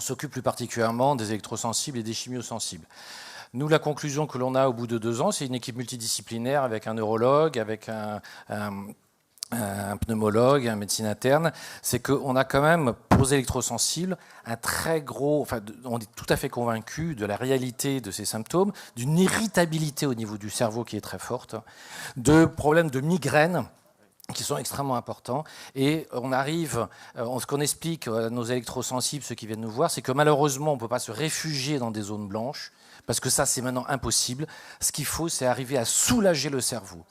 s'occupe plus particulièrement des électrosensibles et des chimiosensibles. Nous, la conclusion que l'on a au bout de 2 ans, c'est une équipe multidisciplinaire avec un neurologue, avec un pneumologue, un médecin interne, c'est qu'on a quand même, pour les électrosensibles, un très gros, enfin, on est tout à fait convaincu de la réalité de ces symptômes, d'une irritabilité au niveau du cerveau qui est très forte, de problèmes de migraine qui sont extrêmement importants. Et on arrive, ce qu'on explique à nos électrosensibles, ceux qui viennent nous voir, c'est que malheureusement, on ne peut pas se réfugier dans des zones blanches, parce que ça, c'est maintenant impossible. Ce qu'il faut, c'est arriver à soulager le cerveau.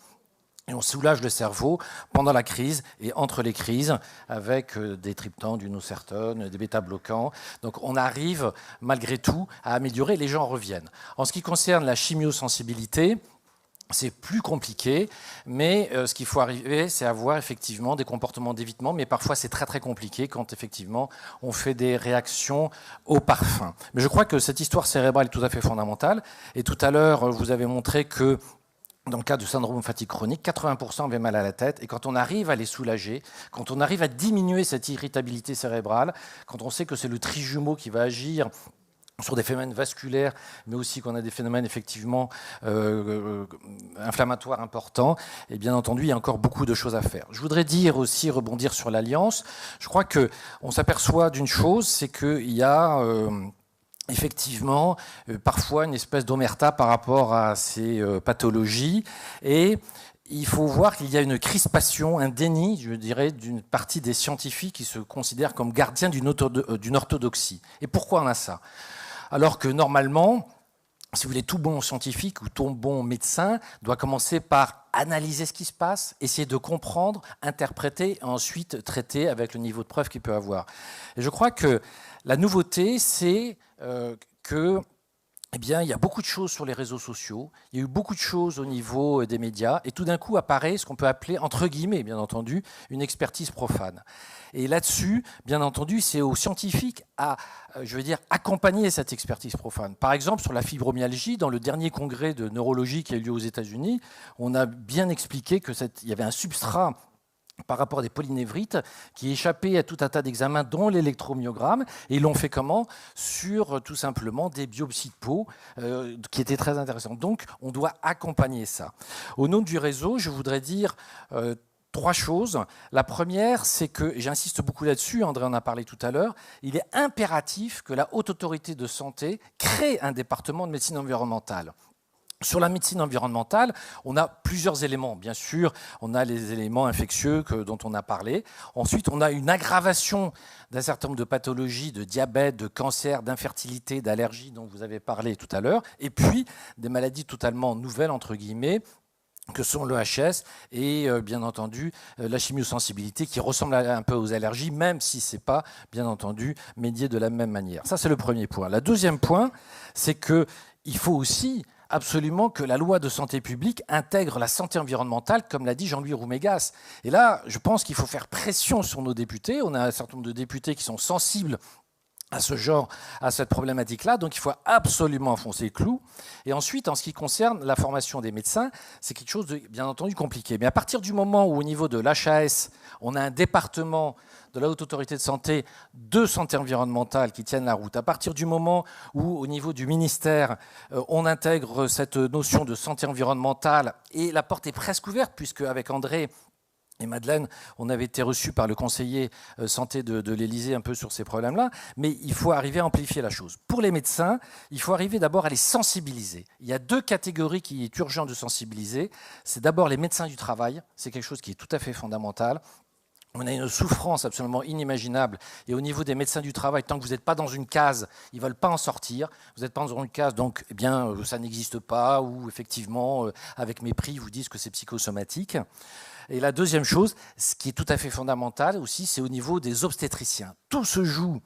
Et on soulage le cerveau pendant la crise et entre les crises avec des triptans, du nocertone, des bêta-bloquants. Donc on arrive malgré tout à améliorer, les gens reviennent. En ce qui concerne la chimiosensibilité, c'est plus compliqué, mais ce qu'il faut arriver, c'est avoir effectivement des comportements d'évitement, mais parfois c'est très très compliqué quand effectivement on fait des réactions au parfum. Mais je crois que cette histoire cérébrale est tout à fait fondamentale. Et tout à l'heure, vous avez montré que dans le cas du syndrome fatigue chronique, 80% avaient mal à la tête. Et quand on arrive à les soulager, quand on arrive à diminuer cette irritabilité cérébrale, quand on sait que c'est le trijumeau qui va agir sur des phénomènes vasculaires, mais aussi qu'on a des phénomènes effectivement inflammatoires importants, et bien entendu, il y a encore beaucoup de choses à faire. Je voudrais dire aussi, rebondir sur l'Alliance. Je crois qu'on s'aperçoit d'une chose, c'est qu'il y a effectivement parfois une espèce d'omerta par rapport à ces pathologies, et il faut voir qu'il y a une crispation, un déni, je dirais, d'une partie des scientifiques qui se considèrent comme gardiens d'une orthodoxie. Et pourquoi on a ça ? Alors que normalement, si vous voulez, tout bon scientifique ou tout bon médecin doit commencer par analyser ce qui se passe, essayer de comprendre, interpréter, et ensuite traiter avec le niveau de preuve qu'il peut avoir. Et je crois que la nouveauté, c'est que eh bien, il y a beaucoup de choses sur les réseaux sociaux, il y a eu beaucoup de choses au niveau des médias, et tout d'un coup apparaît ce qu'on peut appeler, entre guillemets, bien entendu, une expertise profane. Et là-dessus, bien entendu, c'est aux scientifiques à, je veux dire, accompagner cette expertise profane. Par exemple, sur la fibromyalgie, dans le dernier congrès de neurologie qui a eu lieu aux États-Unis, on a bien expliqué qu'il y avait un substrat par rapport à des polynévrites qui échappaient à tout un tas d'examens, dont l'électromyogramme. Et ils l'ont fait comment ? Sur tout simplement des biopsies de peau qui étaient très intéressantes. Donc, on doit accompagner ça. Au nom du réseau, je voudrais dire 3 choses. La première, c'est que, et j'insiste beaucoup là-dessus, André en a parlé tout à l'heure, il est impératif que la Haute Autorité de Santé crée un département de médecine environnementale. Sur la médecine environnementale, on a plusieurs éléments. Bien sûr, on a les éléments infectieux dont on a parlé. Ensuite, on a une aggravation d'un certain nombre de pathologies, de diabète, de cancer, d'infertilité, d'allergie dont vous avez parlé tout à l'heure. Et puis, des maladies totalement nouvelles, entre guillemets, que sont le HS et bien entendu la chimiosensibilité qui ressemble un peu aux allergies, même si ce n'est pas, bien entendu, médié de la même manière. Ça, c'est le premier point. Le deuxième point, c'est qu'il faut aussi absolument que la loi de santé publique intègre la santé environnementale, comme l'a dit Jean-Louis Roumégas. Et là, je pense qu'il faut faire pression sur nos députés. On a un certain nombre de députés qui sont sensibles à ce genre, à cette problématique-là. Donc il faut absolument enfoncer le clou. Et ensuite, en ce qui concerne la formation des médecins, c'est quelque chose de, bien entendu, compliqué. Mais à partir du moment où, au niveau de l'HAS, on a un département de la Haute Autorité de Santé de santé environnementale qui tiennent la route, à partir du moment où, au niveau du ministère, on intègre cette notion de santé environnementale, et la porte est presque ouverte, puisque avec André et Madeleine, on avait été reçus par le conseiller santé de l'Élysée un peu sur ces problèmes-là, mais il faut arriver à amplifier la chose. Pour les médecins, il faut arriver d'abord à les sensibiliser. Il y a 2 catégories qu'il est urgent de sensibiliser. C'est d'abord les médecins du travail, c'est quelque chose qui est tout à fait fondamental. On a une souffrance absolument inimaginable. Et au niveau des médecins du travail, tant que vous n'êtes pas dans une case, ils ne veulent pas en sortir. Vous n'êtes pas dans une case, donc eh bien, ça n'existe pas, ou effectivement, avec mépris, ils vous disent que c'est psychosomatique. Et la deuxième chose, ce qui est tout à fait fondamental aussi, c'est au niveau des obstétriciens. Tout se joue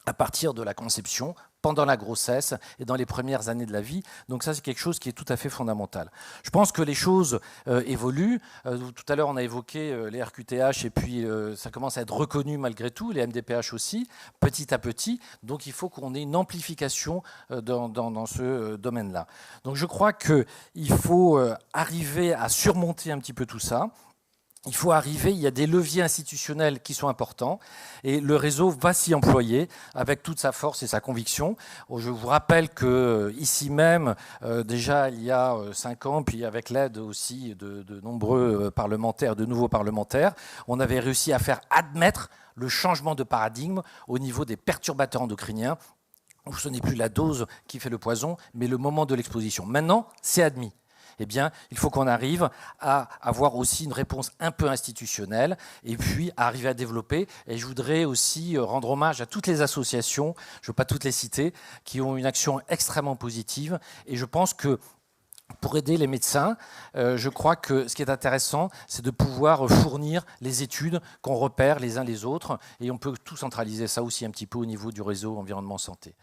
à partir de la conception, pendant la grossesse et dans les premières années de la vie. Donc ça, c'est quelque chose qui est tout à fait fondamental. Je pense que les choses évoluent. Tout à l'heure, on a évoqué les RQTH et puis ça commence à être reconnu malgré tout, les MDPH aussi, petit à petit. Donc il faut qu'on ait une amplification dans ce domaine-là. Donc je crois qu'il faut arriver à surmonter un petit peu tout ça. il faut arriver, il y a des leviers institutionnels qui sont importants et le réseau va s'y employer avec toute sa force et sa conviction. Je vous rappelle qu'ici même, déjà il y a 5 ans, puis avec l'aide aussi de nombreux parlementaires, de nouveaux parlementaires, on avait réussi à faire admettre le changement de paradigme au niveau des perturbateurs endocriniens, où ce n'est plus la dose qui fait le poison, mais le moment de l'exposition. Maintenant, c'est admis. Eh bien, il faut qu'on arrive à avoir aussi une réponse un peu institutionnelle et puis à arriver à développer. Et je voudrais aussi rendre hommage à toutes les associations, je ne veux pas toutes les citer, qui ont une action extrêmement positive. Et je pense que pour aider les médecins, je crois que ce qui est intéressant, c'est de pouvoir fournir les études qu'on repère les uns les autres. Et on peut tout centraliser ça aussi un petit peu au niveau du réseau environnement santé.